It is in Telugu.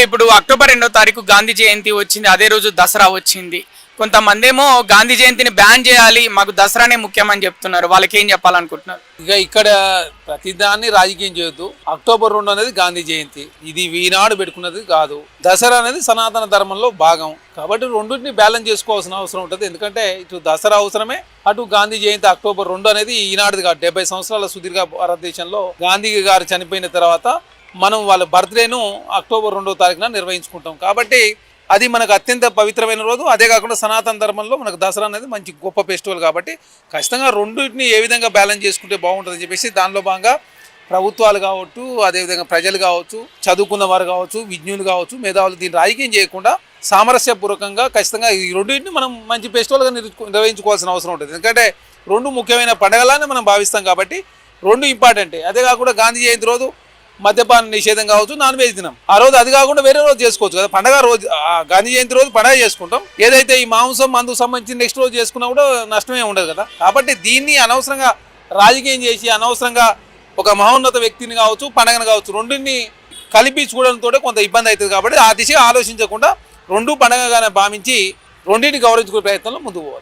ఇప్పుడు అక్టోబర్ 2వ తారీఖు గాంధీ జయంతి వచ్చింది, అదే రోజు దసరా వచ్చింది. కొంతమంది ఏమో గాంధీ జయంతిని బ్యాన్ చేయాలి, మాకు దసరానే ముఖ్యమని చెప్తున్నారు. వాళ్ళకి ఏం చెప్పాలనుకుంటున్నారు? ఇక ఇక్కడ ప్రతిదాన్ని రాజకీయం చేయొద్దు. అక్టోబర్ 2 అనేది గాంధీ జయంతి, ఇది ఈనాడు పెట్టుకున్నది కాదు. దసరా అనేది సనాతన ధర్మంలో భాగం కాబట్టి రెండింటిని బ్యాలెన్స్ చేసుకోవాల్సిన అవసరం ఉంటుంది. ఎందుకంటే ఇటు దసరా అవసరమే, అటు గాంధీ జయంతి అక్టోబర్ 2 అనేది ఈనాడుది కాదు. 70 సంవత్సరాల సుదీర్ఘ భారతదేశంలో గాంధీ గారు చనిపోయిన తర్వాత మనం వాళ్ళ బర్త్డేను అక్టోబర్ 2వ తారీఖున నిర్వహించుకుంటాం. కాబట్టి అది మనకు అత్యంత పవిత్రమైన రోజు. అదే కాకుండా సనాతన ధర్మంలో మనకు దసరా అనేది మంచి గొప్ప ఫెస్టివల్. కాబట్టి ఖచ్చితంగా రెండింటిని ఏ విధంగా బ్యాలెన్స్ చేసుకుంటే బాగుంటుందని చెప్పేసి దానిలో భాగంగా ప్రభుత్వాలు కావచ్చు, అదేవిధంగా ప్రజలు కావచ్చు, చదువుకున్న వారు కావచ్చు, విజ్ఞులు కావచ్చు, మేధావులు దీన్ని రాజకీయం చేయకుండా సామరస్యపూర్వకంగా ఖచ్చితంగా ఈ రెండింటిని మనం మంచి ఫెస్టివల్గా నిర్వహించుకోవాల్సిన అవసరం ఉంటుంది. ఎందుకంటే రెండు ముఖ్యమైన పండుగలానే మనం భావిస్తాం కాబట్టి రెండు ఇంపార్టెంటే. అదే కాకుండా గాంధీ జయంతి రోజు మద్యపాన నిషేధం కావచ్చు, నాన్ వెజ్ దినం ఆ రోజు, అది కాకుండా వేరే రోజు చేసుకోవచ్చు కదా. పండగ రోజు గాంధీ జయంతి రోజు పండగ చేసుకుంటాం. ఏదైతే ఈ మాంసం మందుకు సంబంధించి నెక్స్ట్ రోజు చేసుకున్నా కూడా నష్టమే ఉండదు కదా. కాబట్టి దీన్ని అనవసరంగా రాజకీయం చేసి అనవసరంగా ఒక మహోన్నత వ్యక్తిని కావచ్చు, పండగను కావచ్చు, రెండింటిని కలిపి చూడడంతో కొంత ఇబ్బంది అవుతుంది. కాబట్టి ఆ దిశగా ఆలోచించకుండా రెండు పండగగానే భావించి రెండింటిని గౌరవించుకునే ప్రయత్నంలో ముందుకు పోవాలి.